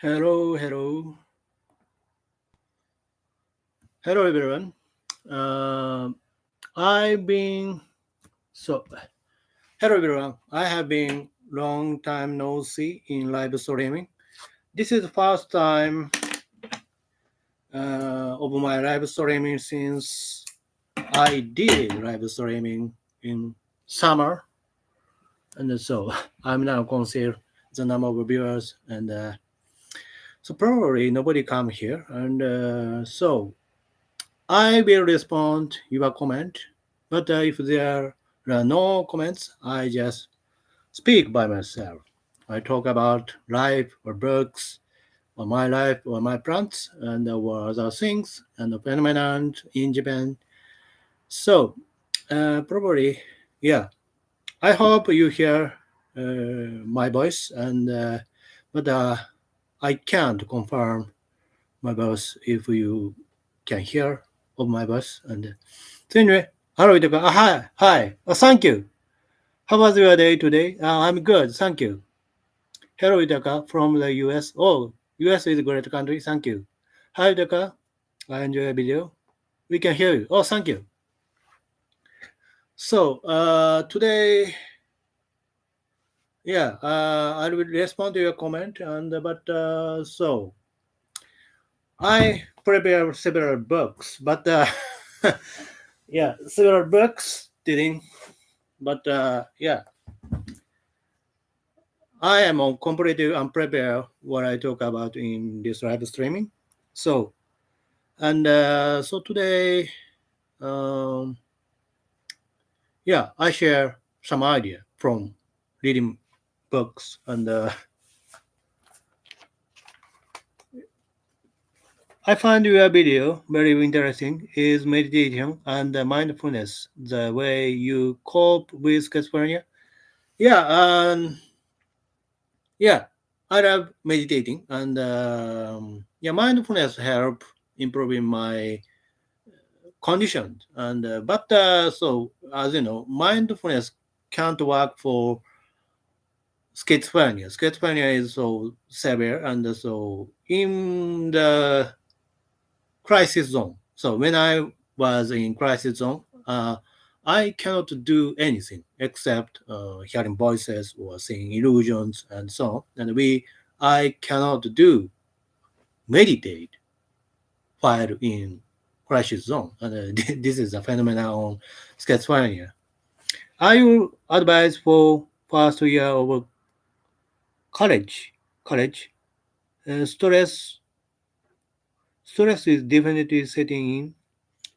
Hello, hello, hello, everyone. Uh, I've been so hello, everyone. I have been long time no see in live streaming. This is the first time of my live streaming since I did live streaming in summer, and so I'm now consider the number of viewers, and so probably nobody come here, and so I will respond your comment, but if there are no comments, I just speak by myself. I talk about life or books or my life or my plants and or other things and the phenomenon in Japan. So probably, yeah. I hope you hear my voice, and but I can't confirm my voice if you can hear of my voice. And so anyway, hello, Itaka. Hi, hi. Thank you. How was your day today? I'm good. Thank you. Hello, Itaka from the US. Oh, US is a great country. Thank you. Hi, Itaka. I enjoy your video. We can hear you. Oh, thank you. So today, yeah, I will respond to your comment. And I prepare several books, but yeah, several books didn't. But yeah, I am on completely unprepared what I talk about in this live streaming. So and so today, um, yeah, I share some idea from reading books, and I find your video very interesting. Is meditation and mindfulness the way you cope with schizophrenia? Yeah, yeah, I love meditating, and yeah, mindfulness help improving my condition. And but so as you know, mindfulness can't work for schizophrenia. Schizophrenia is so severe, and so in the crisis zone. So when I was in crisis zone, I cannot do anything except hearing voices or seeing illusions and so on. I cannot do meditate while in crisis zone. And this is a phenomenon on schizophrenia. I will advise for first year of college. College stress is definitely setting in,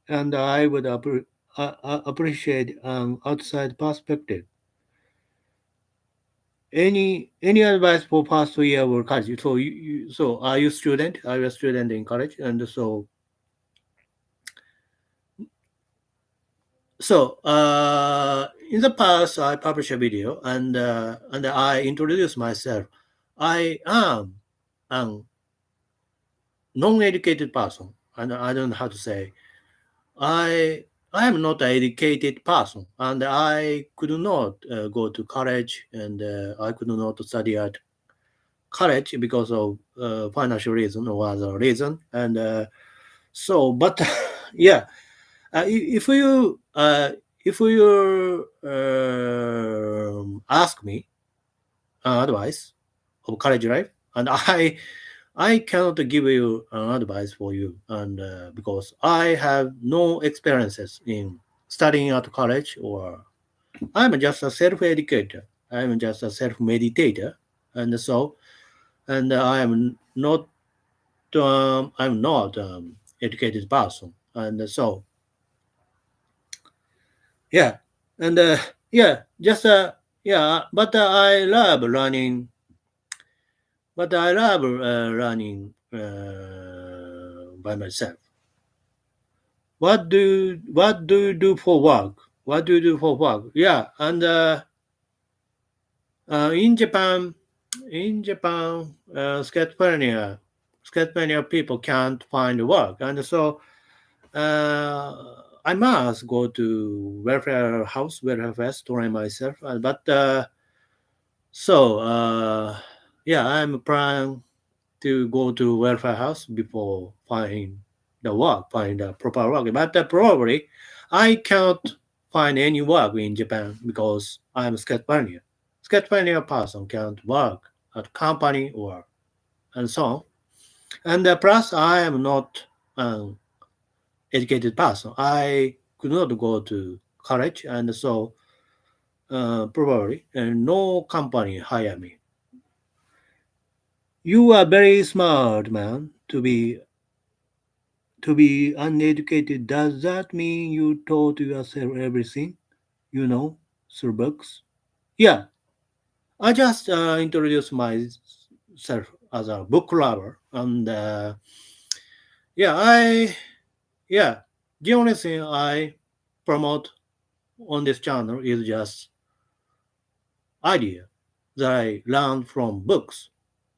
and I would appreciate an outside perspective. Any advice for first year of college? So so are you student? Are you a student in college? And so in the past, I published a video and I introduced myself. I am a non-educated person, and I don't know how to say. I I am not an educated person, and I could not go to college, and I could not study at college because of financial reason or other reason. And but yeah, if you ask me advice of college life, and I cannot give you an advice for you, and because I have no experiences in studying at college, or I'm just a self-educator. I'm just a self-meditator, and so and I am not I'm not educated person, and so yeah, and yeah, just yeah, but I love running by myself. What do you do for work? What do you do for work? Yeah, and in Japan, schizophrenia people can't find work, and so I must go to welfare fest, to train myself. But so yeah, I'm planning. to go to welfare house before find the proper work. But probably I can't find any work in Japan because I'm schizophrenia. Schizophrenia person can't work at company or and so on. And plus, I am not an educated person. I could not go to college, and so probably no company hire me. You are very smart, man, to be uneducated. Does that mean you taught yourself everything you know through books? Yeah, I just introduced myself as a book lover, and yeah, yeah, the only thing I promote on this channel is just idea that I learned from books.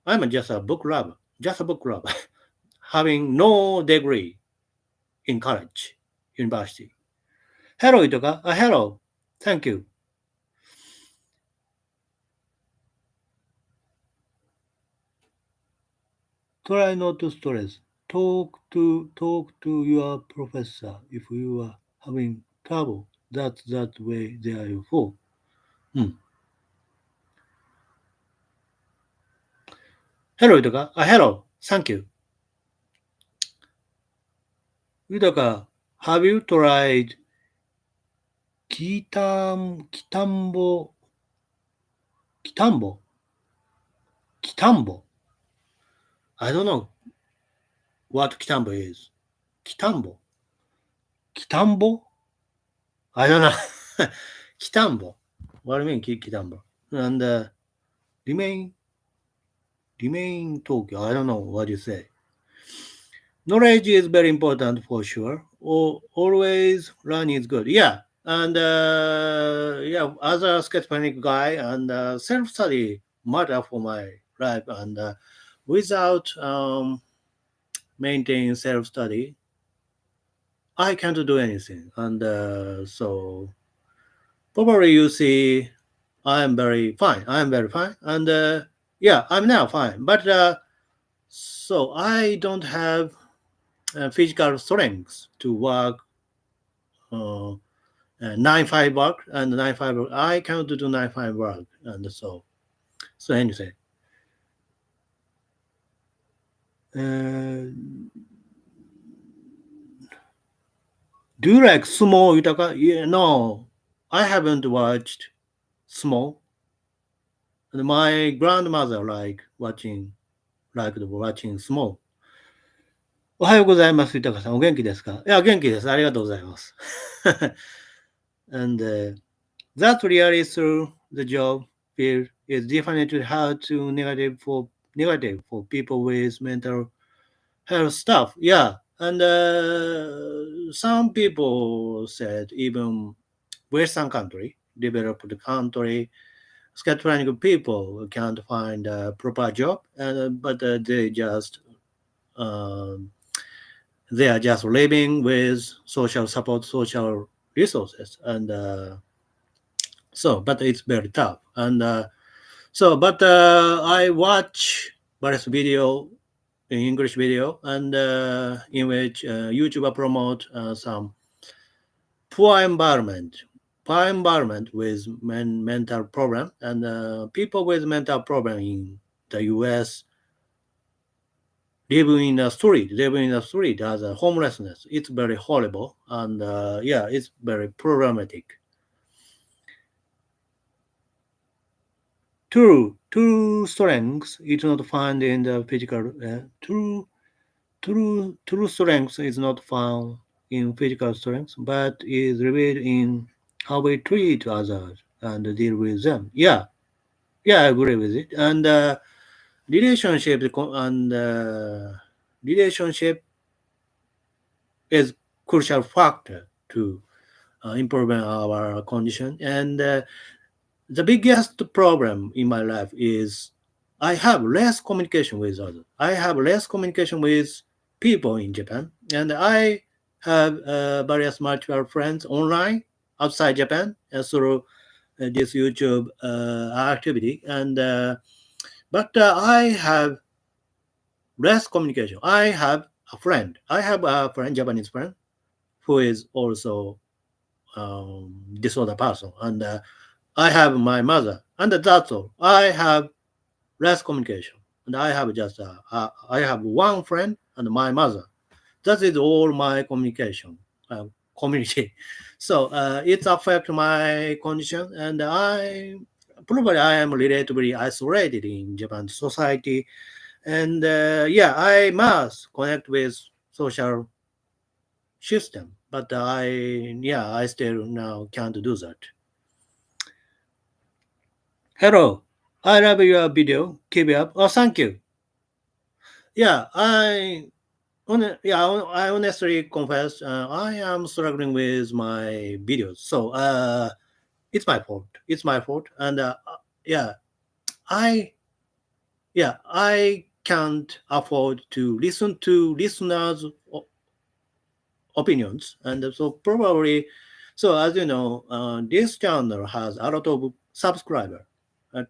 I'm just a book lover, just a book lover, having no degree in college, university. Hello, Itoka. Hello. Thank you. Try not to stress. Talk to your professor if you are having trouble. That's that way they are your fault. Hmm. Hello, Itoka. Hello. Thank you. Itoka, have you tried kitambo, kitambo, kitambo? I don't know what kitambo is. Kitambo, kitambo? I don't know. Kitambo. What do you mean, kitambo? And remain, remain Tokyo. I don't know what you say. Knowledge is very important for sure. Always learning is good. Yeah. And yeah, as a schizophrenic guy, and self study matter for my life. And without maintaining self study, I can't do anything. And so probably you see, I am very fine. I am very fine. And yeah, I'm now fine. But so I don't have physical strength to work uh, 9-5 work and 9-5 work. I cannot do 9-5 work. And so anything. Uh, do you like sumo, Yutaka? Yeah, no, I haven't watched sumo. And my grandmother liked watching sumo. おはようございます、豊さん。お元気ですか？いや、元気です。ありがとうございます。And that's really through the job field is definitely hard to negative for people with mental health stuff. Yeah. And some people said even Western country, developed country, schizophrenic people can't find a proper job, and but um, they are just living with social support, social resources, and but it's very tough. And but I watch various video in English video, and in which YouTuber promote some poor environment, poor environment with mental problem, and people with mental problem in the U.S. living in the street as a homelessness. It's very horrible, and yeah, it's very problematic. True strength is not found in the physical. True strength is not found in physical strength, but is revealed in how we treat others and deal with them. Yeah, yeah, I agree with it. And relationship and relationship is crucial factor to improving our condition. And the biggest problem in my life is I have less communication with others. I have less communication with people in Japan, and I have various multiple friends online outside Japan through this YouTube activity. And but I have less communication. I have a friend. I have a friend, Japanese friend, who is also disorder person, and I have my mother, and that's all. I have less communication, and I have just I have one friend and my mother. That is all my communication community. So it affects my condition, and I am relatively isolated in Japan society, and yeah, I must connect with social system, but I still now can't do that. Hello, I love your video. Keep it up. Oh, thank you. Yeah, I honestly confess, I am struggling with my videos. So it's my fault. It's my fault, and yeah, I I can't afford to listen to listeners' opinions, and so probably, so as you know, this channel has a lot of subscriber,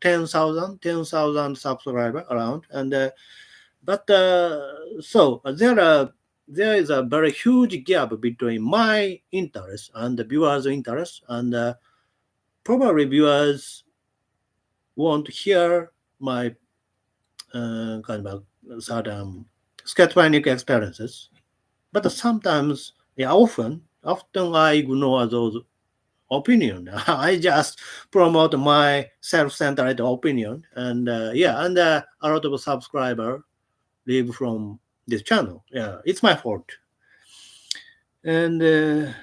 10,000 subscriber around, and but there is a very huge gap between my interest and the viewers' interest, and probably viewers want to hear my kind of certain schizophrenic experiences, but sometimes, yeah, often I ignore those opinion. I just promote my self-centered opinion, and a lot of subscriber live from this channel. Yeah, it's my fault. And in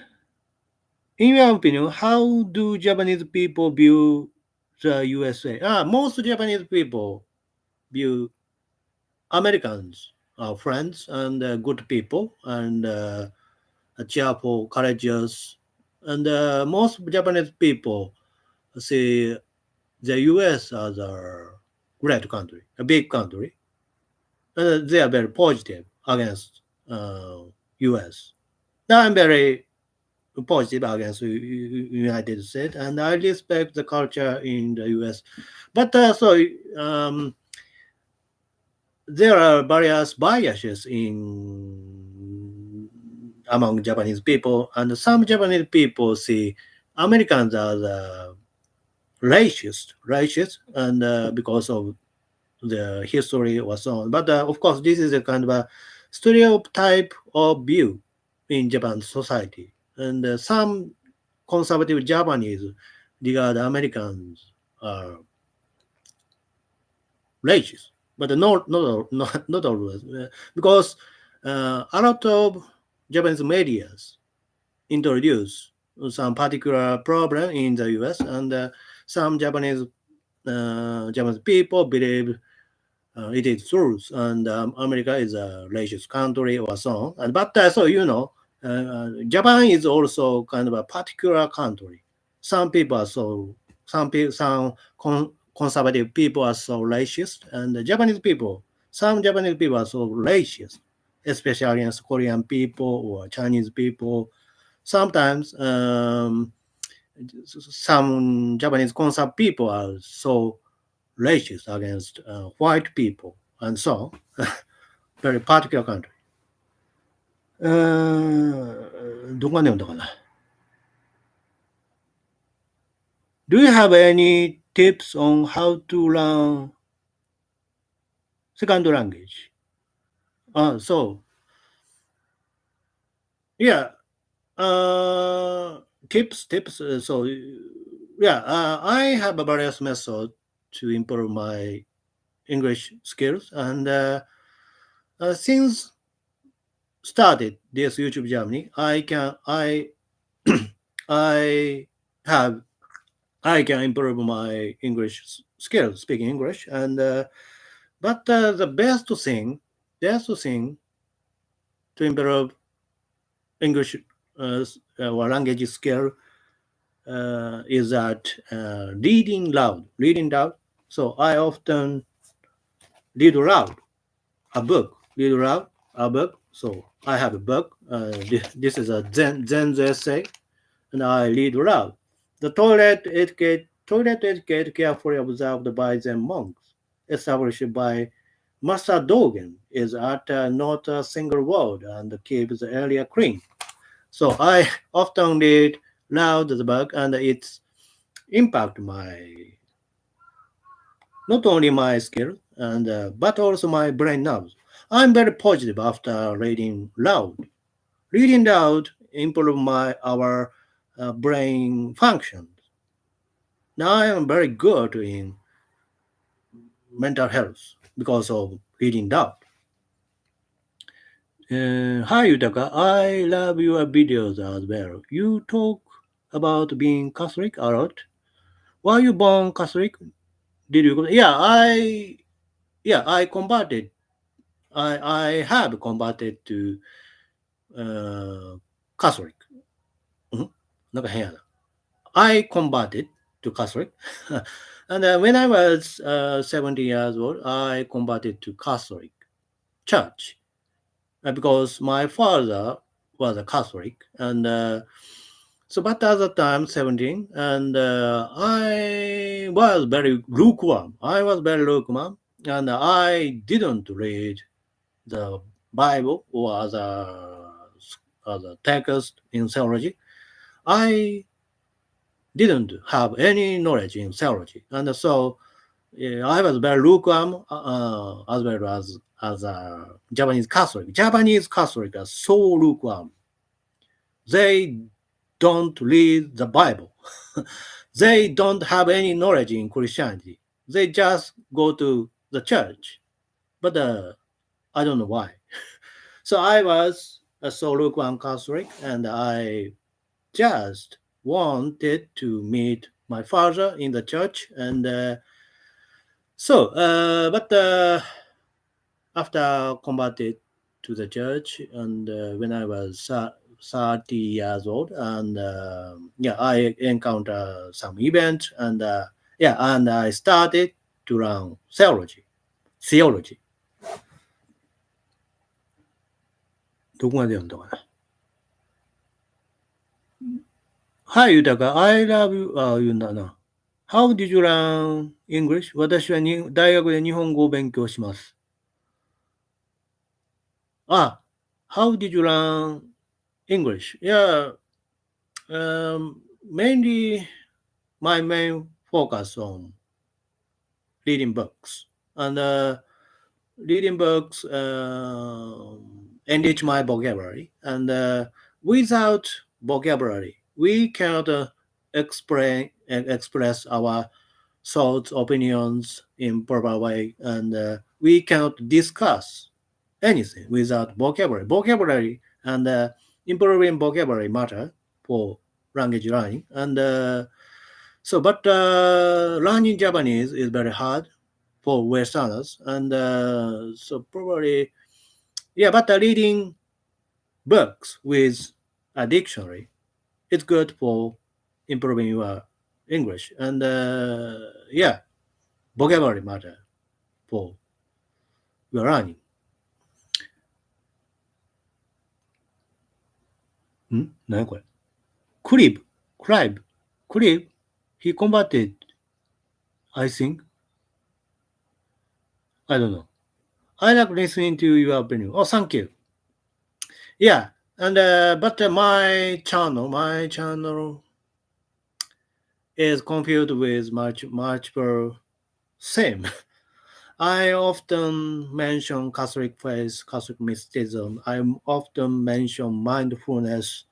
your opinion, how do Japanese people view the USA? Most Japanese people view Americans are friends and good people and cheerful, courageous, and most Japanese people see the US as a great country, a big country, and they are very positive against US. Now I'm very positive against United States, and I respect the culture in the US. But um, there are various biases in among Japanese people, and some Japanese people see Americans as racist, and because of the history or so on. But of course, this is a kind of a stereotype of view in Japan society, and some conservative Japanese regard Americans are racist, but not always, because a lot of Japanese medias introduce some particular problem in the U.S. and some Japanese people believe it is true, and America is a racist country or so on. And but Japan is also kind of a particular country. Some people are so some conservative people are so racist, and some Japanese people are so racist, especially against Korean people or Chinese people. Sometimes some Japanese conservative people are so racist against white people and so on. Very particular country. どこまで読んだかな? Do you have any tips on how to learn second language? So yeah, uh, tips. So yeah, I have a various methods to improve my English skills, and since started this YouTube journey, I have I can improve my English skills, speaking English, and but the best thing to improve English or language skill is that reading loud. So I often read aloud read aloud a book. So I have a book. This is a Zen essay, and I read aloud. The toilet etiquette carefully observed by Zen monks, established by Master Dogen is at not a single word and keeps the area clean. So I often read loud the book and it's impact my not only my skill and but also my brain nerves. I'm very positive after reading loud. Reading loud improve my our brain functions. Now I am very good in mental health because of reading loud. Hi Yutaka, I love your videos as well. You talk about being Catholic a lot. Were you born Catholic? Did you? Yeah, I converted. I have converted to Catholic. うんなんか変やな。I converted to Catholic. And when I was 70 years old, I converted to Catholic church because my father was a Catholic. And so, but at the time, 17, and I was very lukewarm. I was very lukewarm, and I didn't read the Bible or other text in theology. I didn't have any knowledge in theology, and so I was very lukewarm as well as a Japanese Catholic. Japanese Catholic are so lukewarm. They don't read the Bible. They don't have any knowledge in Christianity. They just go to the church. But I don't know why. So I was a so lukewarm Catholic, and I just wanted to meet my father in the church. And but after converted to the church, and when I was 30 years old, and yeah, I encountered some events, and yeah, and I started to learn theology. Theology. どこまで読んだかな。はい、豊か。I love you. あ、言うんだな。How did you learn English? 私は大学で日本語を勉強します。How did you learn English? Yeah, mainly my main focus on reading books. And reading books enrich my vocabulary. And without vocabulary, we cannot express our thoughts, opinions in proper way, and we cannot discuss anything without vocabulary. Vocabulary and improving vocabulary matter for language learning. And but learning Japanese is very hard for Westerners, and so probably yeah. But reading books with a dictionary is good for improving your English, and yeah, vocabulary matter for your learning. 何これ Crib, Crib, Crib. He converted, I think. I don't know. I like listening to your opinion. Oh, thank you. Yeah, and but my channel is confused with multiple same. I often mention Catholic faith, Catholic mysticism. I often mention mindfulness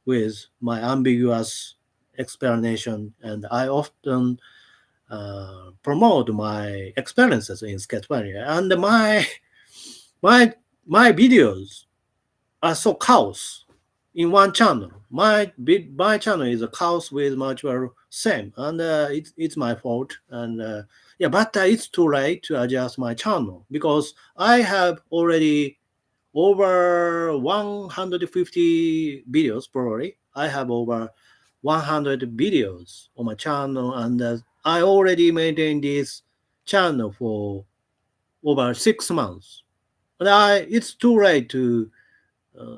with my ambiguous explanation, and I often promote my experiences in schizophrenia. And my my videos are so chaos in one channel. My channel is a chaos with multiple same, and it's my fault. And yeah, but it's too late to adjust my channel because I have already over 150 videos probably. I have over 100 videos on my channel, and I already maintain this channel for over 6 months. But it's too late to uh,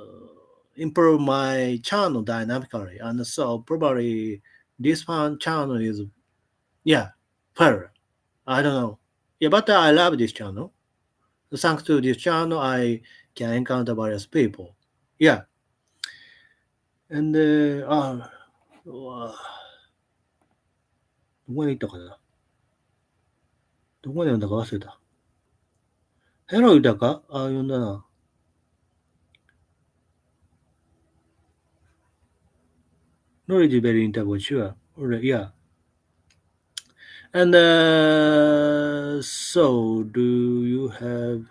improve my channel dynamically, and so probably this one channel is yeah fair. I don't know. Yeah, but I love this channel. Thanks to this channel, I can encounter various people. Yeah, andどこに行ったかな、どこで読んだか忘れた。Hello, 言ったか読んだな。Knowledge is very integral, sure. Yeah. And so, do you have.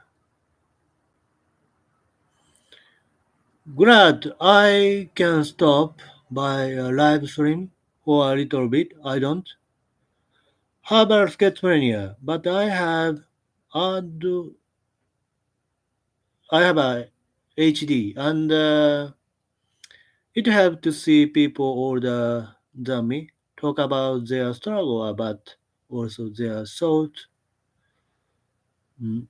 Glad I can stop by a live stream for a little bit. I don't have a schizophrenia, but ad, I have a HD, and it helps to see people older than me talk about their struggle, but also their thought. Mm.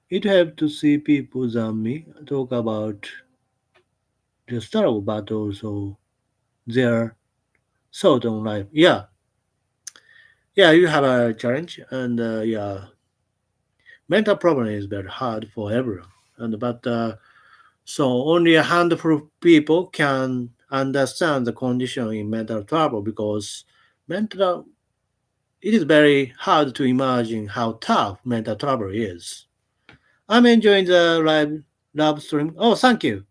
It helps to see people than me talk about their struggle, but also their thought on life. Yeah, yeah, you have a challenge, and yeah, mental problem is very hard for everyone, and but so only a handful of people can understand the condition in mental trouble because mental it is very hard to imagine how tough mental trouble is. I'm enjoying the live stream. Oh, thank you,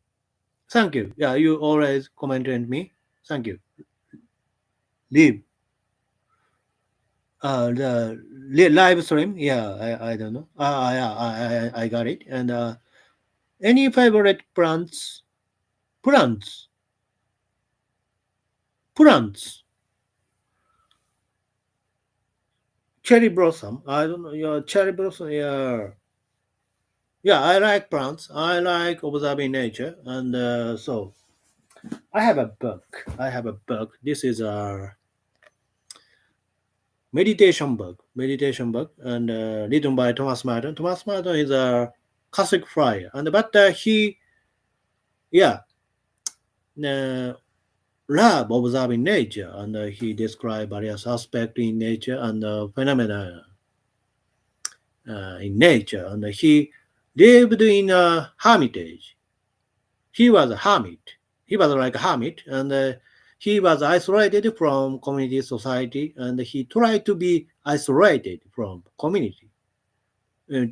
thank you. Yeah, you always commented me. Thank you. Leave the live stream. Yeah, I don't know. Yeah, I got it. And any favorite plants, plants, cherry blossom. I don't know. Yeah, cherry blossom. Yeah, yeah. I like plants. I like observing nature, and so I have a book. I have a book. This is a meditation book, and written by Thomas Merton. Thomas Merton is a Catholic friar, and but he, yeah, uh, love observing nature, and he described various aspects in nature and phenomena in nature, and he lived in a hermitage. He was a hermit. He was like a hermit, and he was isolated from community society, and he tried to be isolated from community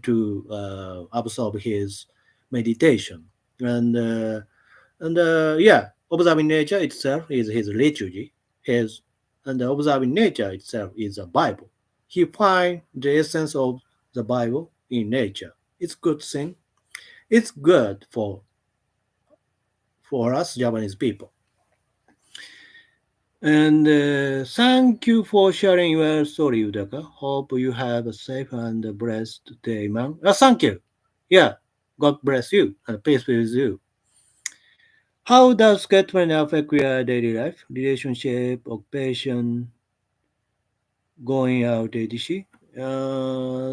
to absorb his meditation. And yeah, observing nature itself is his liturgy. His and observing nature itself is a Bible. He finds the essence of the Bible in nature. It's good thing. It's good for us Japanese people. And thank you for sharing your story, Udaka. Hope you have a safe and blessed day, man. Thank you. Yeah, God bless you and peace be with you. How does schizophrenia affect your daily life, relationship, occupation, going out, etc.?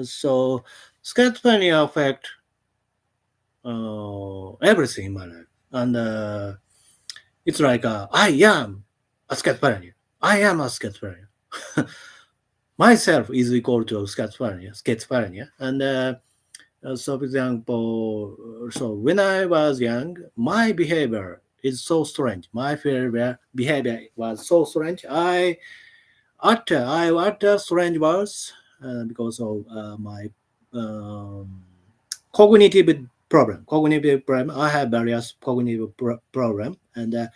So schizophrenia affect everything in my life, and it's like I am a schizophrenia. I am a schizophrenia. Myself is equal to schizophrenia, and so for example, so when I was young, my behavior is so strange. My behavior was so strange. I utter strange words because of my um, cognitive Cognitive problem. I have various cognitive problem, and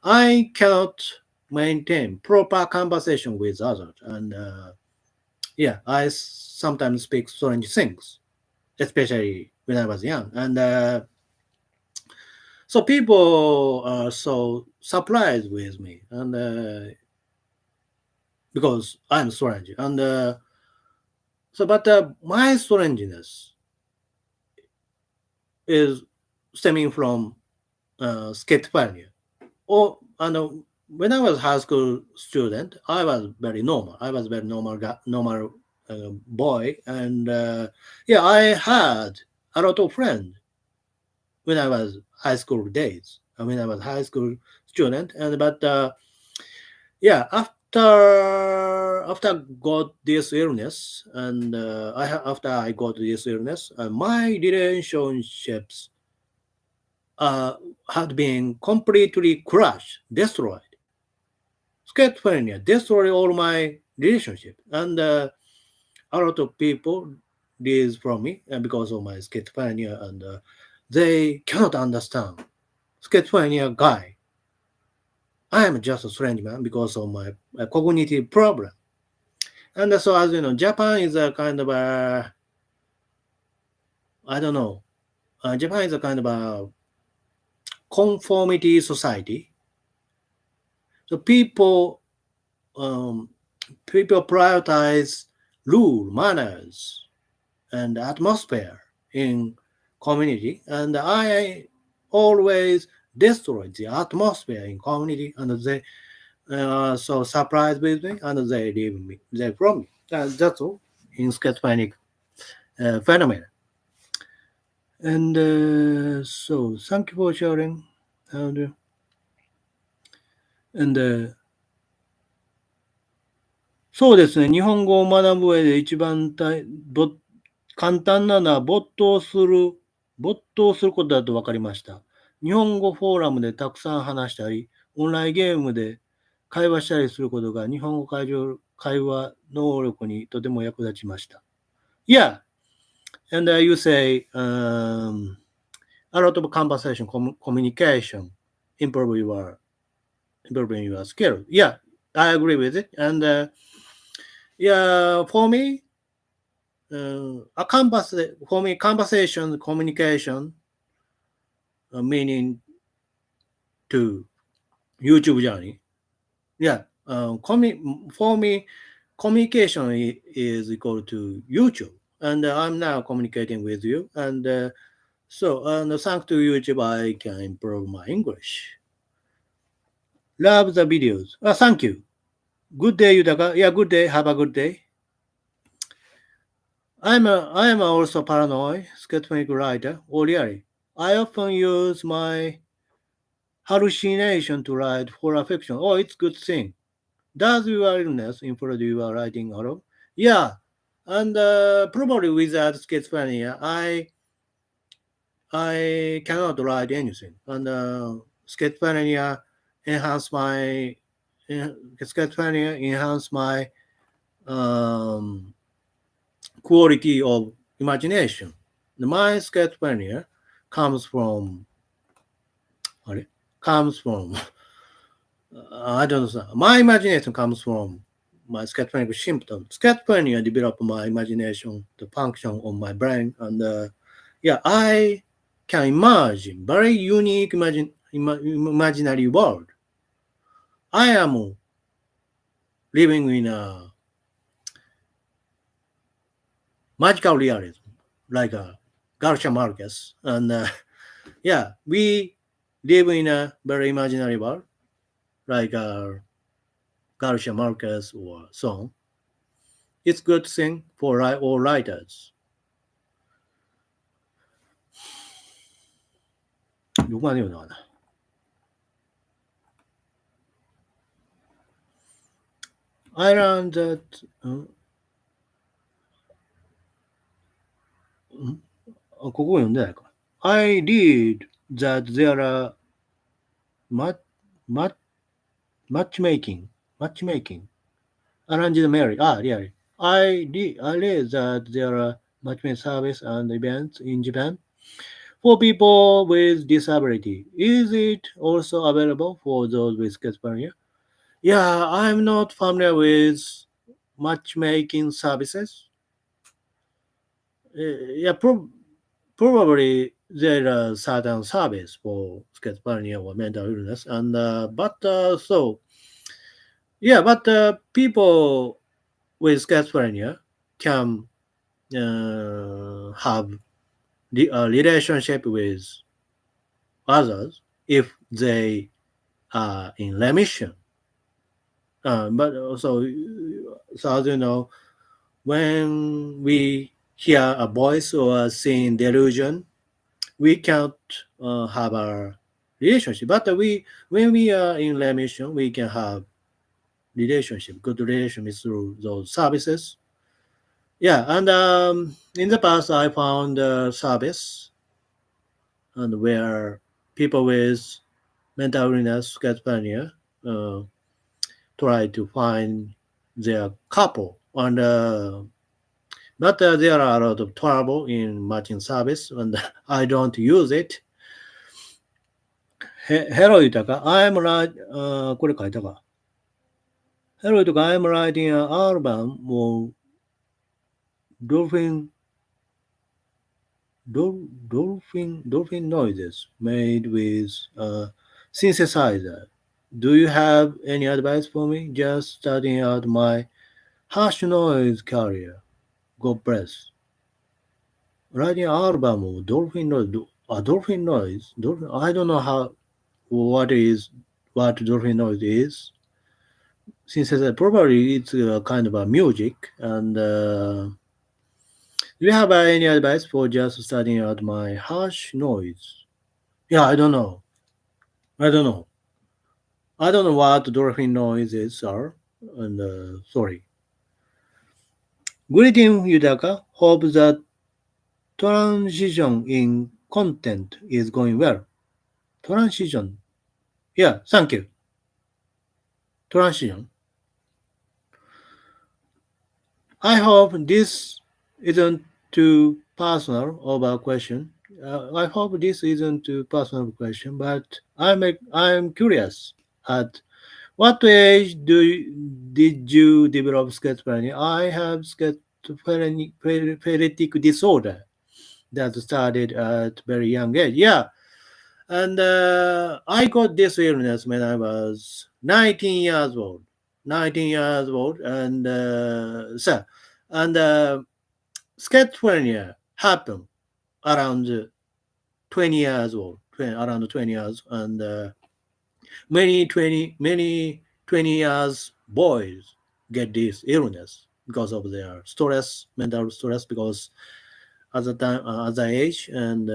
I cannot maintain proper conversation with others. And yeah, I sometimes speak strange things, especially when I was young. And so people are so surprised with me, and because I'm strange. And so, but my strangeness is stemming from schizophrenia. And when I was high school student, I was very normal. I was very normal boy, and yeah, I had a lot of friends when I was high school days. When I was high school student, and but yeah, after got this illness, and after I got this illness, my relationships uh, had been completely crushed, destroyed. Schizophrenia destroyed all my relationship, and a lot of people live from me because of my schizophrenia, and they cannot understand schizophrenia guy. I am just a strange man because of my cognitive problem. And so, as you know, Japan is a kind of a, I don't know, Japan is a kind of a conformity society. So um, people prioritize rule, manners, and atmosphere in community, and I always destroy the atmosphere in community, and they so surprised with me, and they leave me, they from me. That's all in schizophrenic phenomenon. And so, thank you for sharing. And, and そうですね、日本語を学ぶ上で一番簡単なのは没頭することだと分かりました。日本語フォーラムでたくさん話したり、オンラインゲームで会話したりすることが日本語会話能力にとても役立ちました。Yeah, and you say a lot of conversation, communication, improve improving your skill. Yeah, I agree with it. And yeah, for me, conversation, communication, meaning to YouTube journey. Yeah, for me, communication is equal to YouTube, and I'm now communicating with you, and so thanks to YouTube, I can improve my English. Love the videos. Thank you. Good day, Yutaka. Yeah, good day. Have a good day. I am also paranoid, schizophrenic writer. Oh, really? I often use my hallucination to write horror fiction. Oh, it's good thing. Does your illness influence your writing at all? Yeah, and probably without schizophrenia, I cannot write anything. And schizophrenia enhance my schizophrenia enhance my um, quality of imagination. My schizophrenia comes from comes from I don't know. My imagination comes from my schizophrenic symptoms. Schizophrenia develop my imagination, the function of my brain, and yeah, I can imagine very unique imaginary world. I am living in a magical realism, like Garcia Marquez, and yeah, we live in a very imaginary world, like Garcia Marquez or so on. It's good thing for all writers. どこまで読んだかな I learned that ここ読んでないか I read that there are mat, mat, matchmaking arranged marriage. Really? I read that there are matchmaking service and events in Japan for people with disability. Is it also available for those with schizophrenia? Yeah, I'm not familiar with matchmaking services. Yeah, probably there are certain service for schizophrenia or mental illness, and but so yeah, but people with schizophrenia can have a relationship with others if they are in remission. But also, so as you know, when we hear a voice or see delusion, we can't have a relationship. But when we are in remission, we can have relationship, good relationship through those services. Yeah, and in the past, I found a service and where people with mental illness, schizophrenia, uh, try to find their couple. And but there are a lot of trouble in matching service, and I don't use it. Hello, Yutaka. I'm right. これ書いたか。Hello, Yutaka. I'm writing an album of dolphin, dolphin noises made with synthesizer. Do you have any advice for me? Just starting out my hash noise career. God bless. Writing an album of dolphin noise. Dolphin noise. Dolphin. I don't know what is what dolphin noise is. Since probably it's a kind of a music. And do you have any advice for just starting out my harsh noise? Yeah, I don't know. I don't know. I don't know what dolphin noises are. And sorry. Greeting, Yudaka. Hope that transition in content is going well. Transition. Yeah, thank you. Transition. I hope this isn't too personal of a question. I hope this isn't too personal of a question, but I'm curious. At what age did you develop schizophrenia? I have schizophrenic disorder that started at very young age. Yeah, and I got this illness when I was 19 years old. 19 years old, and and schizophrenia happened around 20 years old, around 20 years, and many 20 years boys get this illness because of their stress, mental stress, because at the time, at the age, and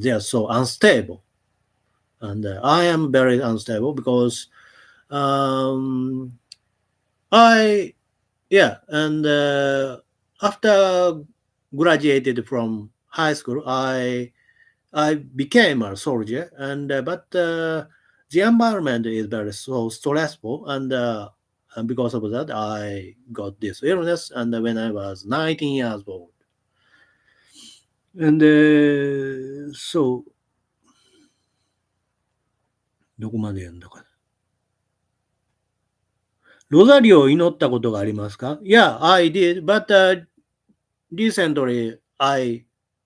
they are so unstable. And I am very unstable because um, I yeah, and after graduated from high school, I became a soldier, and but the environment is very so stressful, and because of that, I got this illness, and when I was 19 years old, and so どこまでやんだかな。ロザリオを祈ったことがありますか Yeah, I did, but recently I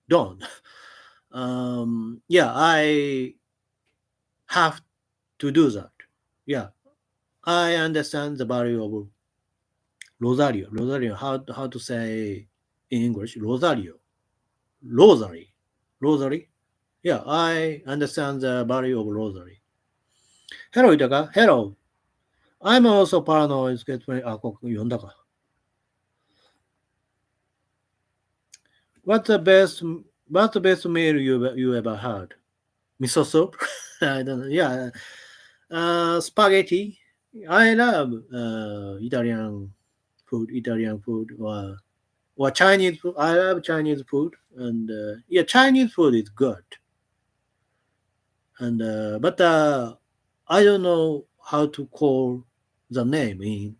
don't. Yeah, I have to do that. Yeah, I understand the value of Rosario. Rosario, how to say in English? Rosario. Rosary. Rosary. Yeah, I understand the value of Rosary. Hello, Itaka. Hello. I'm also paranoid. あ、ここ読んだか。What's the best What's the best meal you ever had? Miso soup? I don't know. Yeah. Spaghetti. I love Italian food, or Chinese food. I love Chinese food, and yeah, Chinese food is good. And but I don't know how to call the name in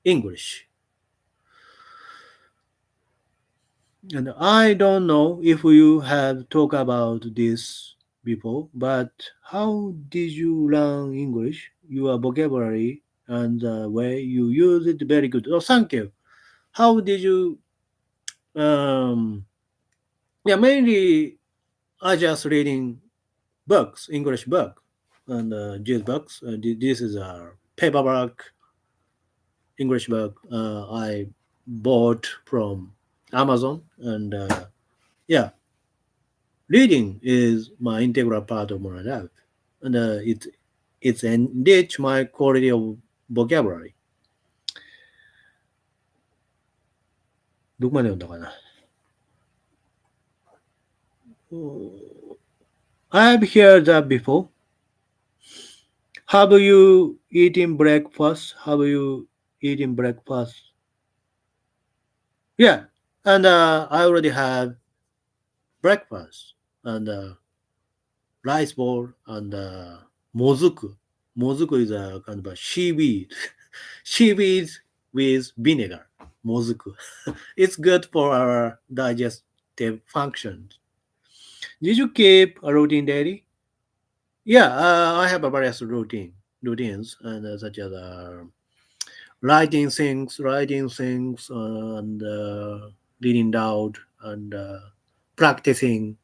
English. And I don't know if you have talked about this before, but how did you learn English? Your vocabulary and the way you use it very good. Oh, thank you. How did you? Um, yeah, mainly I just reading books, English book, and these books. This is a paperback English book I bought from Amazon, and yeah, reading is my integral part of my life, and it's enrich my quality of vocabulary. どこまで読んだかな。I've heard that before. Have you eaten breakfast? Have you eaten breakfast? Yeah, and I already have breakfast and rice bowl and mozuku. Mozuku is a kind of a seaweed, seaweed with vinegar. Mozuku. It's good for our digestive functions. Did you keep a routine daily? Yeah, I have a various routines, and such as writing things, and reading out, and practicing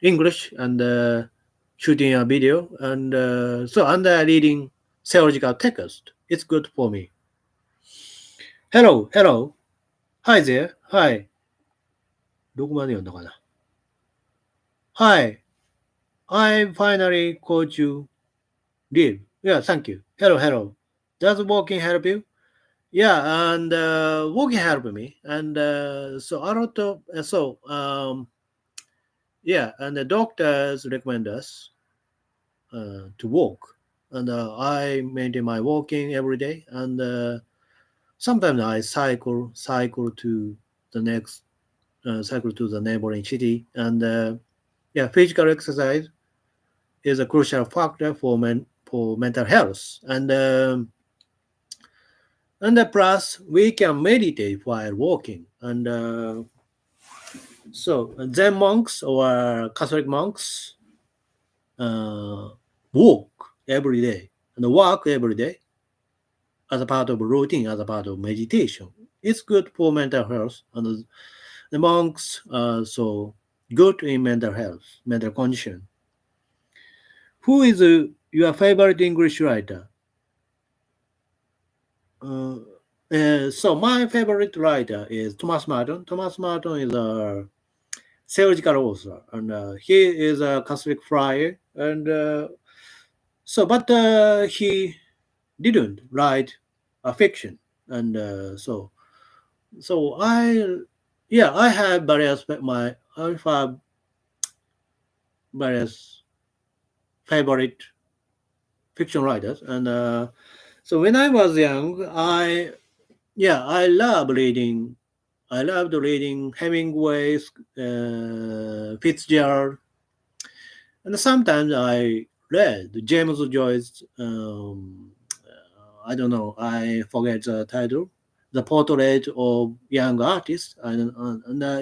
English, and shooting a video, and reading theological text. It's good for me. Hello, hello. Hi there. Hi. どこまで読んだかな? Hi. I finally caught you. Live. Yeah, thank you. Hello, hello. Does walking help you? Yeah, and walking helped me, and so a lot of yeah, and the doctors recommend us to walk, and I maintain my walking every day, and sometimes I cycle to the next cycle to the neighboring city, and yeah, physical exercise is a crucial factor for mental health, and plus we can meditate while walking, and so Zen monks or Catholic monks uh, walk every day and walk every day as a part of routine, as a part of meditation. It's good for mental health, and the monks are so good in mental health, mental condition. Who is your favorite English writer? Uh, so my favorite writer is Thomas Martin. Thomas Martin is a theological author, and he is a Catholic friar, and but he didn't write a fiction, and yeah, I have I have various favorite fiction writers, and so when I was young, I love reading. I loved reading Hemingway's, Fitzgerald, and sometimes I read James Joyce. I don't know. I forget the title. The portrait of young artist, and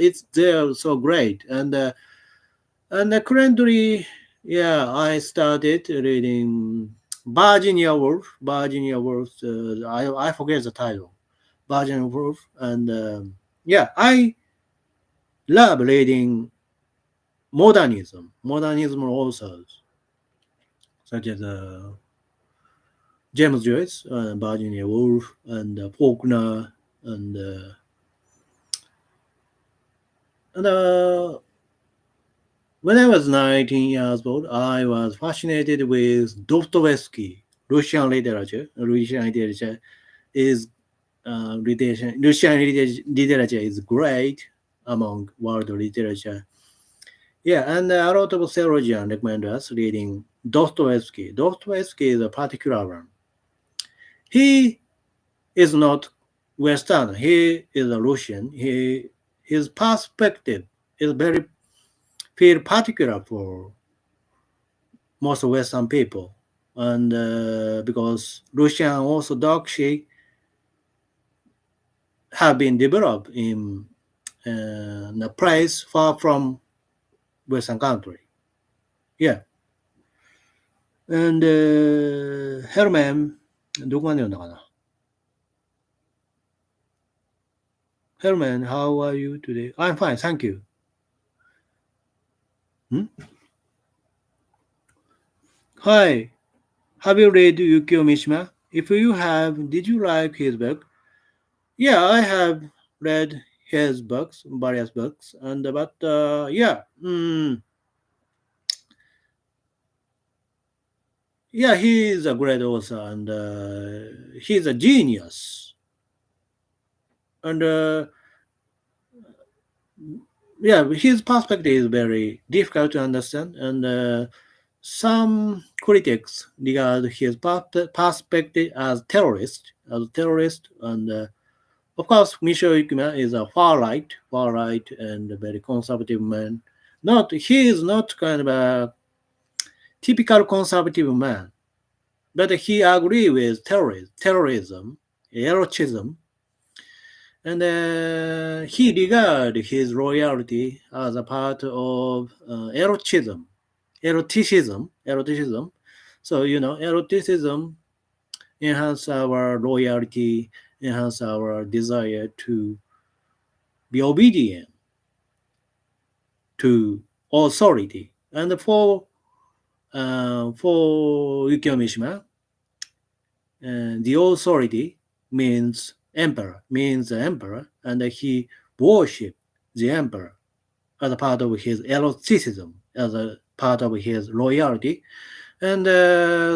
it's there so great. And currently, yeah, I started reading Virginia Woolf. Virginia Woolf. I forget the title. Virginia Woolf, and yeah, I love reading modernism authors such as James Joyce, Virginia Woolf, and Faulkner, and when I was 19 years old, I was fascinated with Dostoevsky. Russian literature is Russian literature is great among world literature. Yeah, and a lot of theologians recommend us reading Dostoevsky. Dostoevsky is a particular one. He is not Western. He is a Russian. His perspective is very feel particular for most Western people, and because Russian Orthodoxy have been developed in a place far from Western country. Yeah, and Herman, どこまで読んだかな? Herman, how are you today? I'm fine, thank you. Hmm? Hi, have you read Yukio Mishima? If you have, did you like his book? Yeah, I have read his books, various books, and but yeah, yeah, he is a great author, and he's a genius, and yeah, his perspective is very difficult to understand, and Some critics regard his perspective as terrorist, and of course, Michel Ikuma is a far right, and a very conservative man. Not he is not kind of a typical conservative man, but he agree with terrorism, erotism, and he regard his loyalty as a part of eroticism. So eroticism enhance our loyalty, enhance our desire to be obedient to authority. And for Yukio Mishima, the authority means the emperor, and he worship the emperor as a part of his eroticism, as a part of his loyalty. And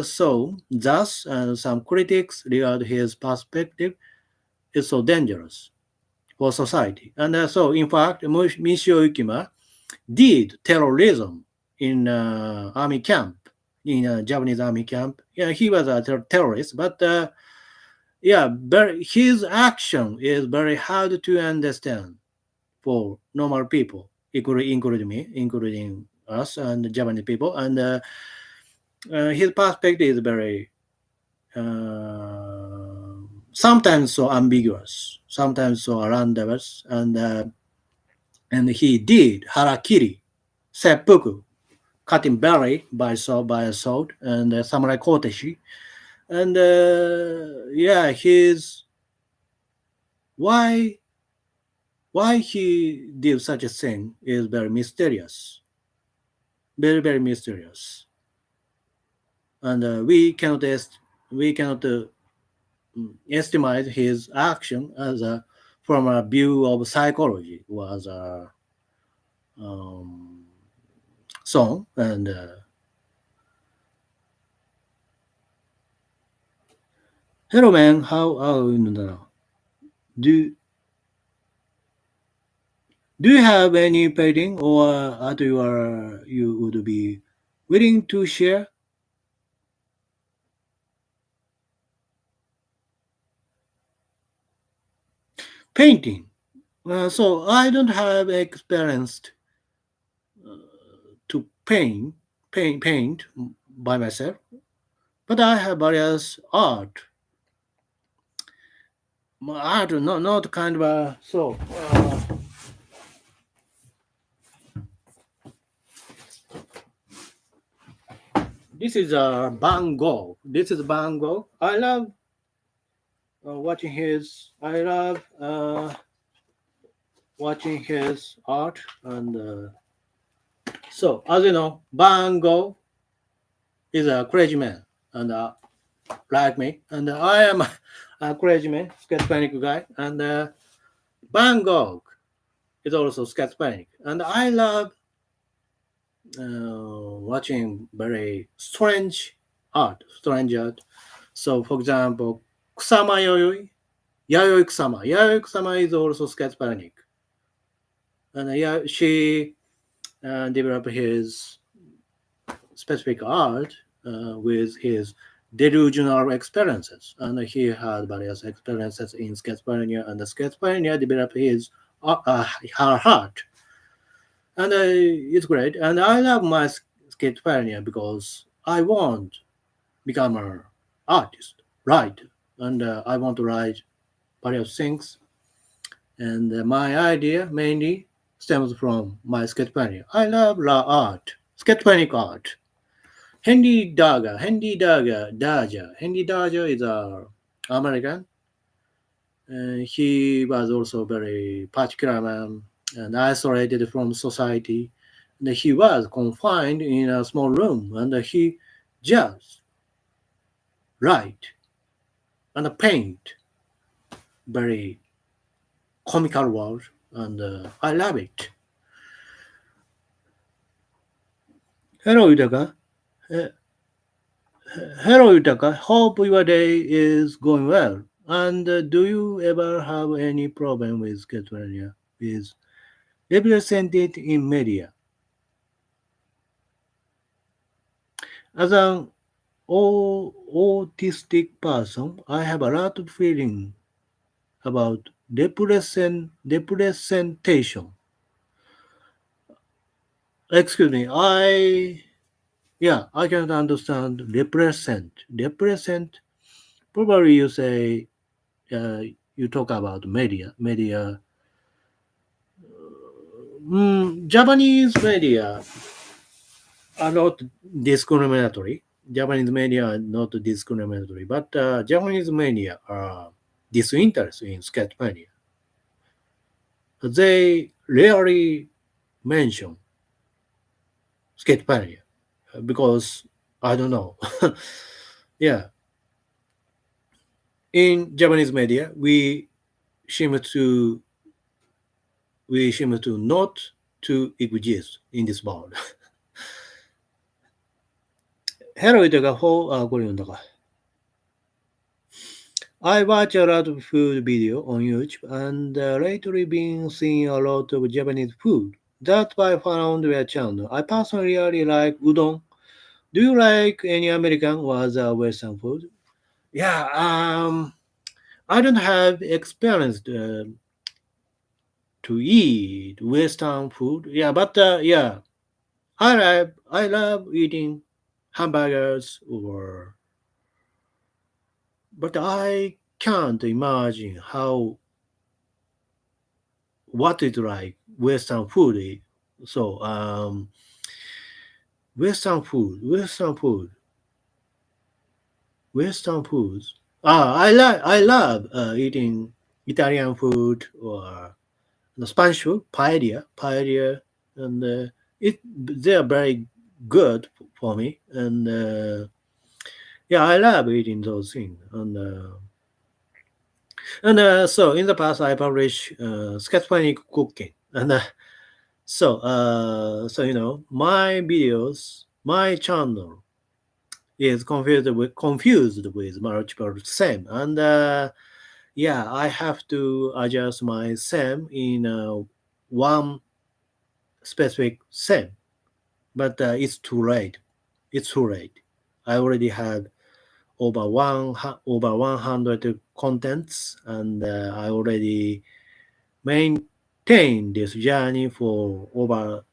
so, thus, some critics regard his perspective is so dangerous for society. And so, in fact, Michio Yukima did terrorism in army camp, in a Japanese army camp. Yeah, he was a terrorist, but yeah, his action is very hard to understand for normal people, including me, including us and the Japanese people. And his perspective is very sometimes so ambiguous, sometimes so randomous, and he did harakiri, seppuku, cutting belly by a sword, and samurai koteshi, and yeah, his why why he did such a thing is very mysterious, very mysterious, and we cannot estimate his action as a from a view of psychology or as a um, song. And hello man, how are you now? Do Do you have any painting or art you would be willing to share? Painting. So I don't have experience to paint by myself, but I have various art, not kind of a so. This is a Van Gogh. This is Van Gogh. I love watching his. I love watching his art, and so as you know, Van Gogh is a crazy man, and like me, and I am a crazy man, schizophrenic guy, and Van Gogh is also schizophrenic, and I love watching very strange art. So, for example, Kusama Yayoi Kusama is also schizophrenic, and yeah, she developed his specific art with his delusional experiences, and he had various experiences in schizophrenia, and the schizophrenia developed her heart, and it's great. And I love my schizophrenia because I want to become an artist, write, and I want to write various things. And my idea mainly stems from my schizophrenia. I love art, schizophrenic art. Henry Daga is a American. He was also very particular man and isolated from society. And he was confined in a small room, and he just write and paint very comical world, and I love it. Hello, Yutaka. Uh, Hello, Yutaka. Hope your day is going well. And do you ever have any problem with schizophrenia is represented in media? As an autistic person, I have a lot of feeling about representation. Excuse me, I cannot understand represent. Represent, probably you say, you talk about media. Japanese media are not discriminatory. Japanese media are not discriminatory, but Japanese media are disinterested in schizophrenia. They rarely mention schizophrenia because I don't know. Yeah, in Japanese media, seem to seem to not to exist in this world. Hello, これ読んだか。I watch a lot of food video on YouTube and lately been seeing a lot of Japanese food. That's why I found your channel. I personally really like udon. Do you like any American or other Western food? Yeah, I don't have experience to eat Western food. Yeah, but yeah, I love eating hamburgers or, but I can't imagine how what is like Western food. So Western foods. I love eating Italian food or the Spanish food, paella, and they are very good for me. And yeah, I love eating those things. And so in the past, I published schizophrenic cooking, and so my videos, my channel is confused with multiple same, and yeah, I have to adjust my same in one specific same, but it's too late. It's too late. I already had over 100 contents, and I already maintained this journey for over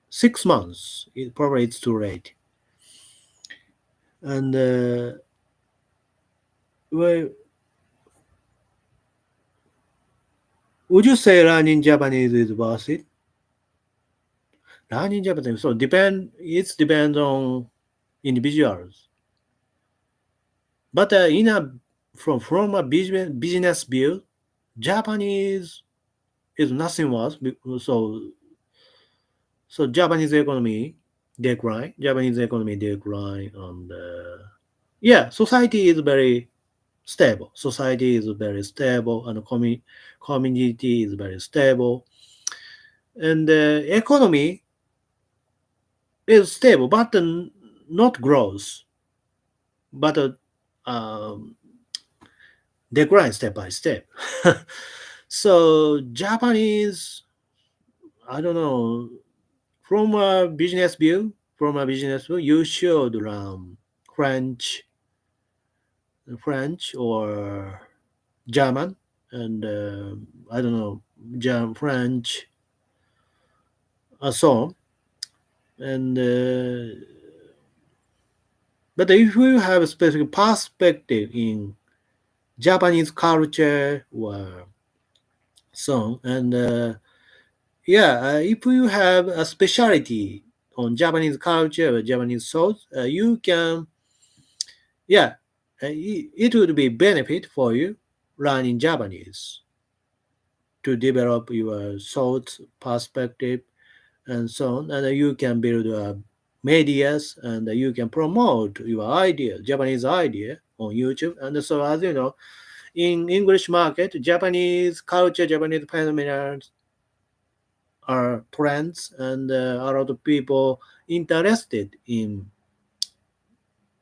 6 months. Probably it's too late. And well, would you say learning Japanese is worth it? Learning Japanese, so it depends on individuals. But from a business view, Japanese is nothing worse. So Japanese economy decline, and yeah, society is very stable. Society is very stable, and community is very stable, and the economy is stable, but not growth, but decline step by step. So Japanese, I don't know, from a business view, you should learn French, or German, and I don't know, French, so on. And but if you have a specific perspective in Japanese culture or so on, and yeah, if you have a specialty on Japanese culture or Japanese thought, you can, yeah, it would be benefit for you learning Japanese to develop your thoughts, perspective, and so on. And you can build medias, and you can promote your idea, Japanese idea on YouTube. And so, as you know, in English market, Japanese culture, Japanese phenomena are trends, and a lot of people interested in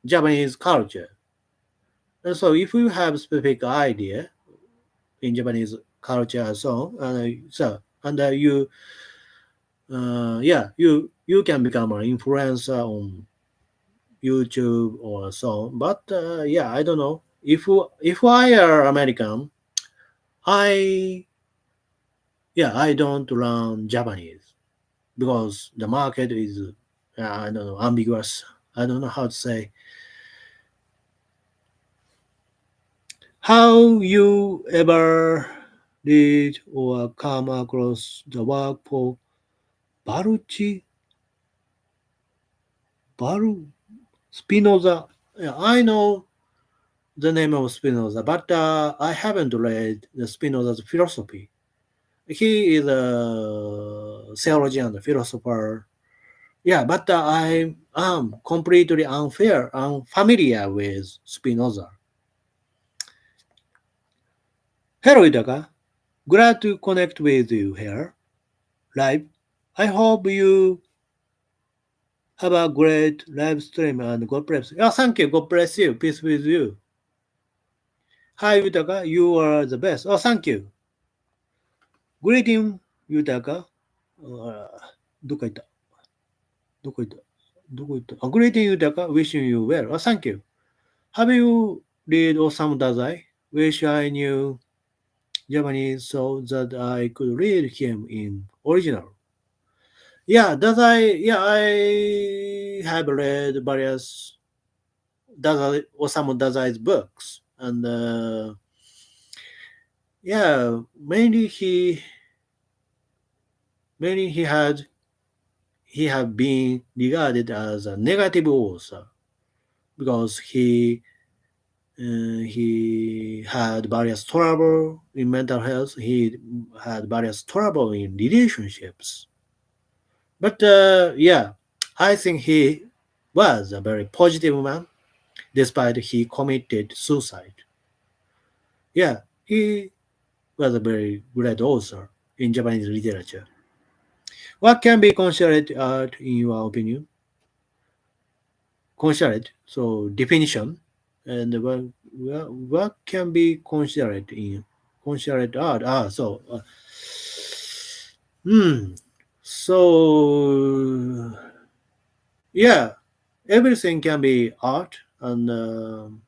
Japanese culture. And so if you have specific idea in Japanese culture and so on, yeah, you can become an influencer on YouTube or so. But yeah, I don't know. If I are American, I yeah I don't learn Japanese because the market is I don't know ambiguous. I don't know how to say. How you ever did or come across the work for Baruchi Baru Spinoza? Yeah, I know the name of Spinoza, but I haven't read the Spinoza's philosophy. He is a theologian, a philosopher. Yeah, but I am completely unfamiliar with Spinoza. Hello, Itaka. Glad to connect with you here live. I hope you have a great live stream and God bless you. Oh, thank you. God bless you. Peace with you. Hi, Yutaka. You are the best. Oh, thank you. Greeting, Yutaka. どこ行ったどこ行った Greeting, Yutaka. Wishing you well. Oh, thank you. Have you read Osamu Dazai? Wish I knew Japanese so that I could read him in original. Yeah, Dazai. Yeah, I have read various Osamu Dazai's books, and yeah, mainly he had been regarded as a negative author because he had various trouble in mental health. He had various trouble in relationships. But yeah, I think he was a very positive man, despite he committed suicide. Yeah, he was a very great author in Japanese literature. What can be considered art in your opinion? Considered, so definition, and what can be considered art? Hmm. So yeah, everything can be art, and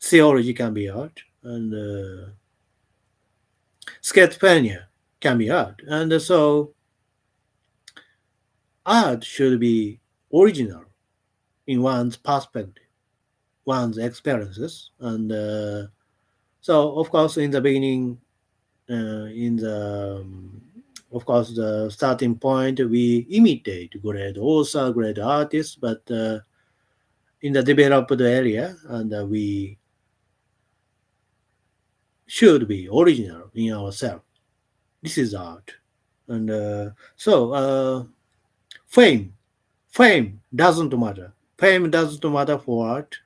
theology can be art, and schizophrenia can be art, and so art should be original in one's perspective, one's experiences, and so of course in the beginning, in the of course the starting point we imitate great author, great artists, but in the developed area, and we should be original in ourselves. This is art, and fame, fame doesn't matter. Fame doesn't matter for art.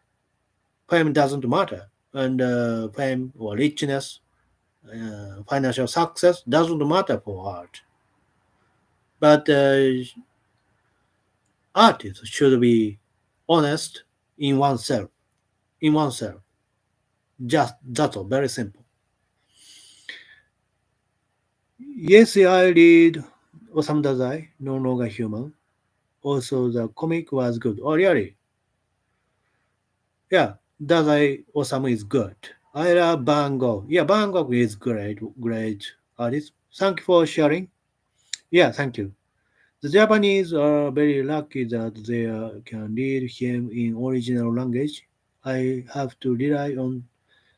Fame doesn't matter, and fame or richness, financial success doesn't matter for art. But artists should be honest in oneself. In oneself, just that's all. Very simple. Yes, I read Osamu Dazai, No Longer Human. Also, the comic was good. Oh, really? Yeah, Dazai Osamu is good. I love Van Gogh. Yeah, Van Gogh is great, great artist. Thank you for sharing. Yeah, thank you. The Japanese are very lucky that they can read him in original language. I have to rely on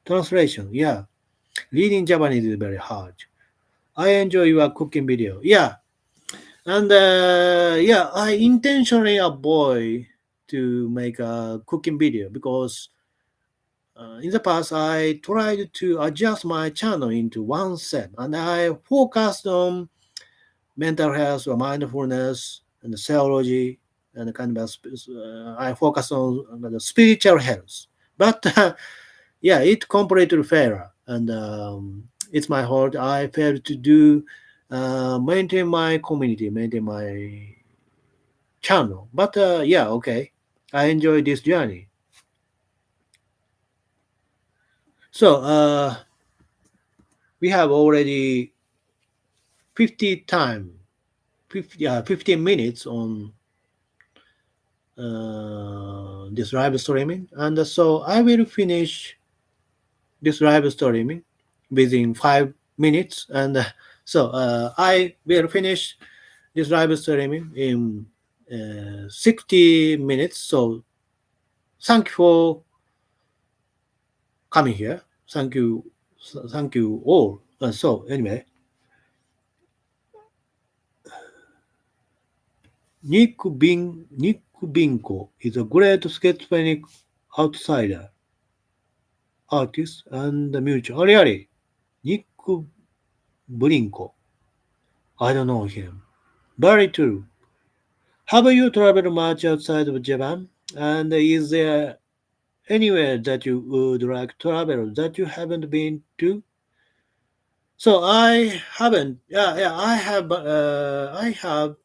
translation. Yeah, reading Japanese is very hard. I enjoy your cooking video. Yeah, and yeah, I intentionally avoid to make a cooking video because in the past I tried to adjust my channel into one set and I focused on mental health or mindfulness and theology and kind of I focus on the spiritual health. But yeah, it completely failed, and it's my fault. I failed to do maintain my community, maintain my channel. But yeah, okay, I enjoy this journey. So we have already 50 time, 50, 15 minutes on this live streaming, and so I will finish this live streaming within 5 minutes, and I will finish this live streaming in 60 minutes. So thank you for coming here. Thank you all. So anyway, Nick Binko is a great schizophrenic outsider artist and musician. Oh, really? Nick Brinko. I don't know him. Very true. Have you traveled much outside of Japan? And is there anywhere that you would like to travel that you haven't been to? So I haven't. Yeah. I have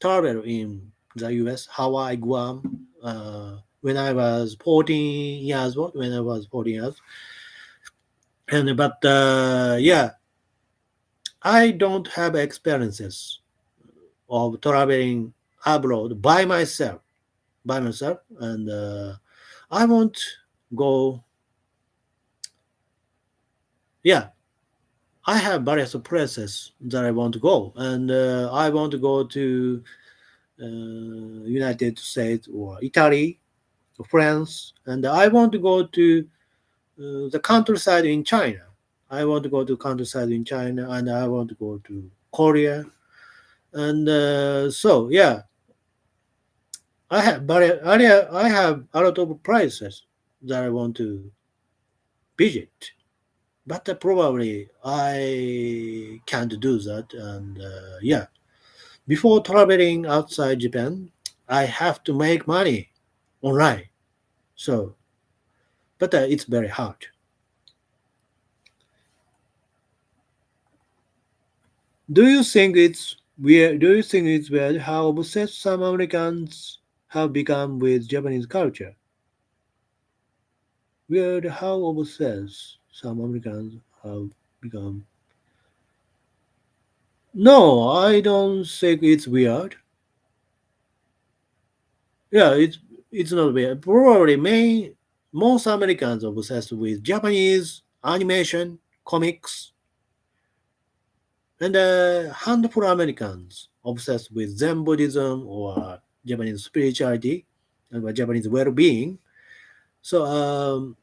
traveled in the U.S., Hawaii, Guam. When I was 14 years old. When I was 14 years, and but yeah, I don't have experiences of traveling abroad by myself, and I won't go. Yeah, I have various places that I want to go, and I want to go to United States or Italy, or France, and I want to go to the countryside in China. I want to go to countryside in China, and I want to go to Korea, and yeah, I have a lot of places that I want to visit, but probably I can't do that. And yeah, before traveling outside Japan, I have to make money online. So, but it's very hard. Do you think it's weird? Do you think it's weird how obsessed some Americans have become with Japanese culture? Weird how obsessed some Americans have become. No, I don't think it's weird. Yeah, it's not weird. Probably most Americans are obsessed with Japanese animation, comics, and a handful Americans obsessed with Zen Buddhism or Japanese spirituality and Japanese well-being. So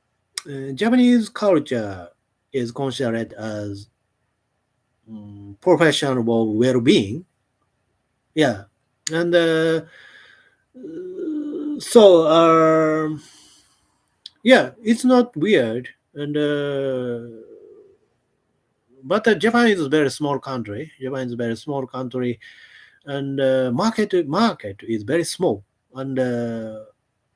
Japanese culture is considered as professional well-being. Yeah, and yeah, it's not weird, and Japan is a very small country. Japan is a very small country, and market is very small. And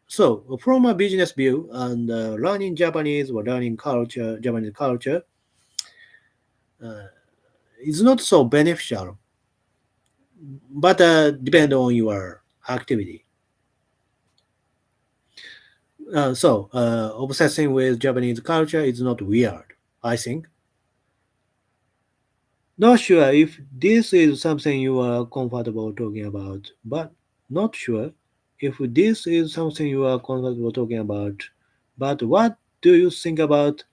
so, from a business view, and learning Japanese or learning Japanese culture, uh, is not so beneficial, but depend on your activity. Obsessing with Japanese culture is not weird, I think. Not sure if this is something you are comfortable talking about, but not sure if this is something you are comfortable talking about. But what do you think about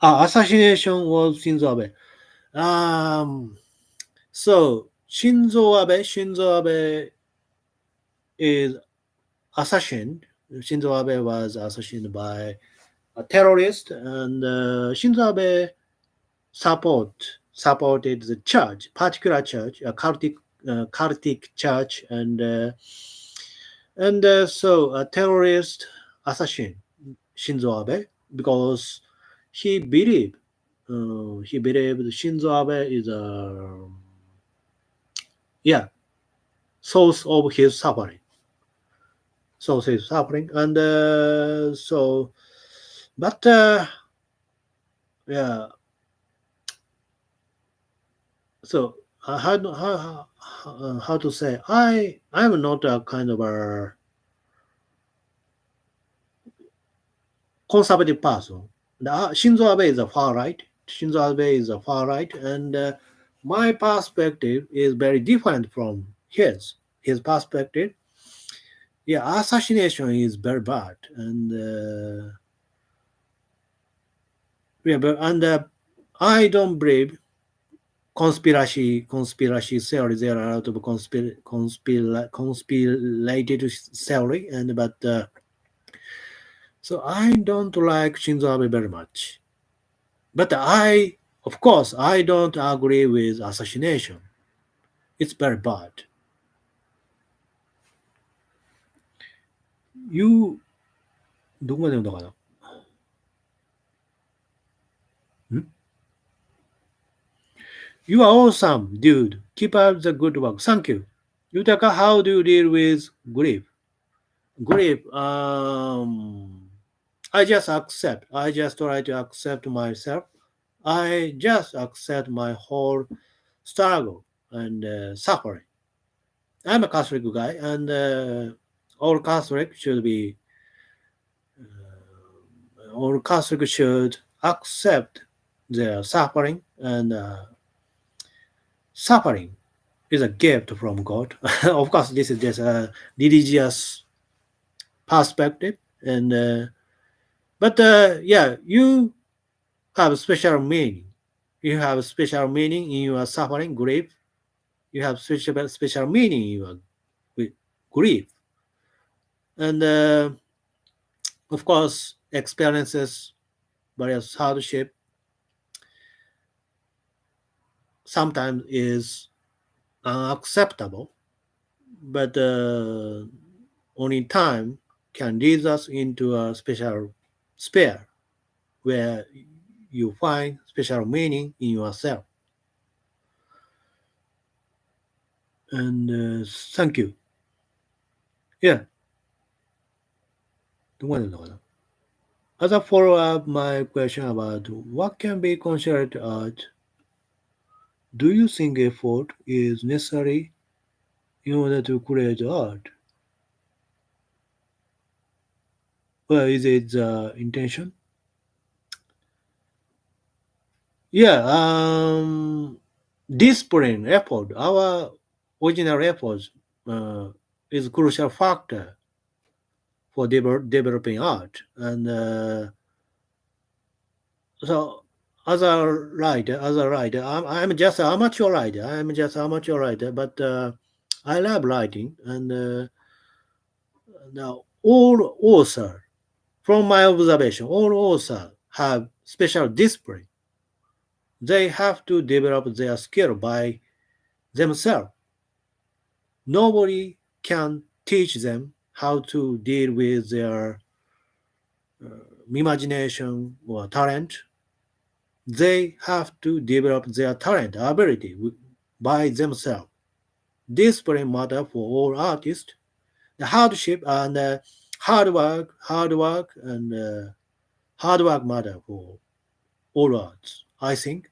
assassination of Shinzo Abe? Um, Shinzo Abe is assassinated. Shinzo Abe was assassinated by a terrorist, and Shinzo Abe support supported the church, particular church, a cultic church, and a terrorist assassin Shinzo Abe because he believed he believed Shinzo Abe is a yeah source of his suffering, and but yeah so how to say I'm not a kind of a conservative person. Shinzo Abe is a far right. Shinzo Abe is a far right, and my perspective is very different from his. His perspective Yeah, assassination is very bad, and yeah, but and I don't believe conspiracy theory. There are a lot of conspirated theory, and but so I don't like Shinzo Abe very much. But of course, I don't agree with assassination. It's very bad. You どこまで読んだかな？ん You are awesome, dude. Keep up the good work. Thank you. Yutaka, how do you deal with grief? Grief, I just accept. I just try to accept myself. I just accept my whole struggle and suffering. I'm a Catholic guy, and all Catholic should be all Catholic should accept their suffering, and suffering is a gift from God. Of course, this is just a religious perspective, and but yeah, you have a special meaning. You have a special meaning in your suffering, grief. You have special meaning in your grief, and of course, experiences various hardship sometimes is unacceptable, but only time can lead us into a special sphere where you find special meaning in yourself. And thank you. Yeah, as a follow up, my question about what can be considered art, do you think effort is necessary in order to create art? Or is it the intention? Yeah, discipline effort, our original efforts uh, is a crucial factor for developing art. And so, as a writer, I'm just an amateur writer. I'm just an amateur writer, but I love writing. And now, all authors, from my observation, all authors have special discipline. They have to develop their skill by themselves. Nobody can teach them how to deal with their imagination or talent. They have to develop their talent, ability by themselves. Discipline matter for all artists. The hardship and hard work matter for all arts. I think.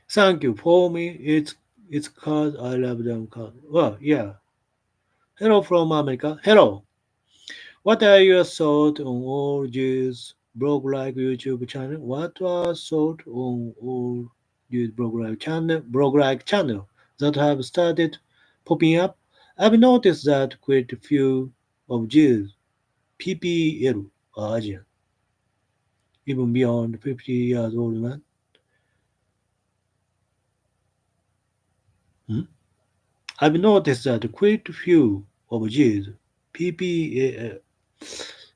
Thank you. For me, it's cause I love them. Cause well, yeah. Hello from America. Hello. What are your thoughts on all these blog-like YouTube channel? What are thoughts on all these blog-like channel that have started popping up? I've noticed that quite a few of these PPL are Asian, even beyond 50 years old man. Hmm? I've noticed that quite a few of these PPL.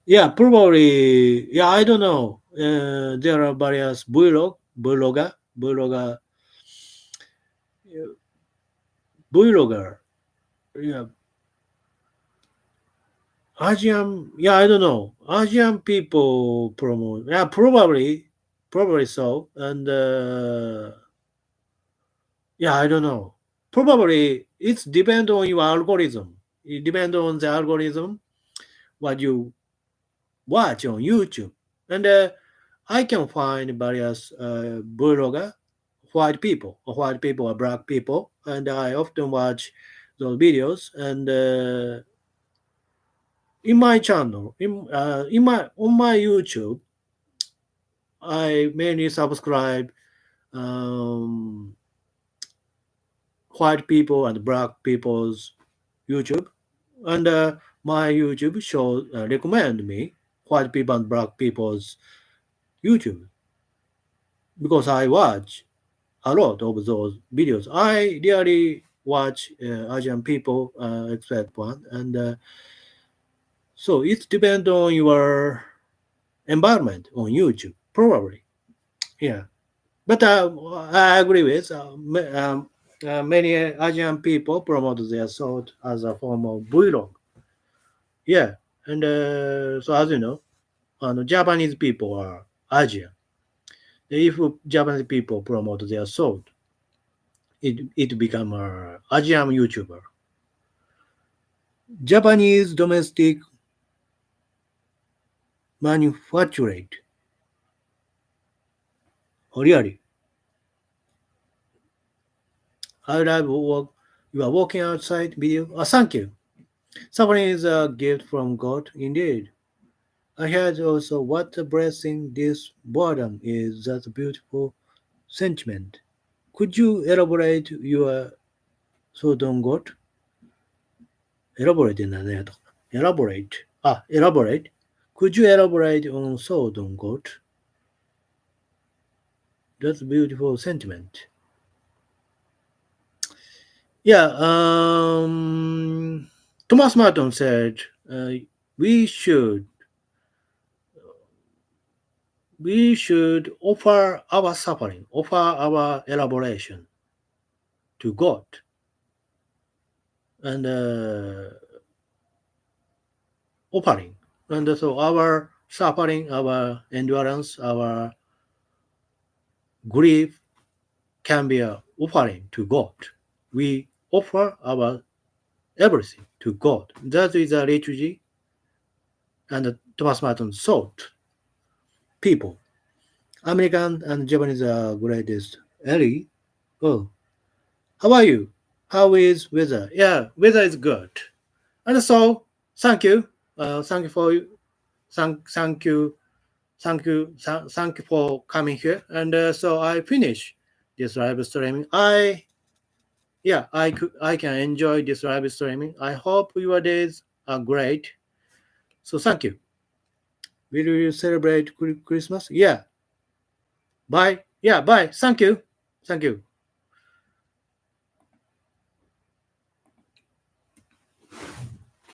Yeah, probably. Yeah, I don't know. There are various vlogger. Yeah, Asian. Yeah, I don't know. Asian people promote. Yeah, probably so. And yeah, I don't know. Probably it's depend on your algorithm. It depends on the algorithm what you watch on YouTube. And I can find various blogger, white people or black people, and I often watch those videos. And in my channel, in my on my YouTube, I mainly subscribe um, white people and black people's YouTube, and my YouTube show recommend me white people and black people's YouTube because I watch a lot of those videos. I really watch Asian people except one, and so it depends on your environment on YouTube, probably. Yeah, but I agree with many Asian people promote their thought as a form of vlog. Yeah, and so as you know, Japanese people are Asian. If Japanese people promote their thought, it become a Asian YouTuber. Japanese domestic manufactured. Oh, really? I love work. You are walking outside video. Oh, thank you. Suffering is a gift from God, indeed. I heard also what a blessing this boredom is. That beautiful sentiment. Could you elaborate your thought on God? Elaborate なんだねと。Elaborate. Elaborate. Could you elaborate on thought on God? That's a beautiful sentiment. Yeah, Thomas Merton said we should we should offer our suffering, offer our elaboration to God, and offering, and so our suffering, our endurance, our grief can be a offering to God. We offer our everything to God. That is a liturgy, and Thomas Merton thought people American and Japanese are greatest. Ellie, oh, how are you? How is weather? Yeah, weather is good. And so, thank you. Thank you for thank you for coming here. And so I finish this live streaming. I can enjoy this live streaming. I hope your days are great. So thank you. Will you celebrate Christmas? Yeah. Bye. Yeah. Bye. Thank you. Thank you.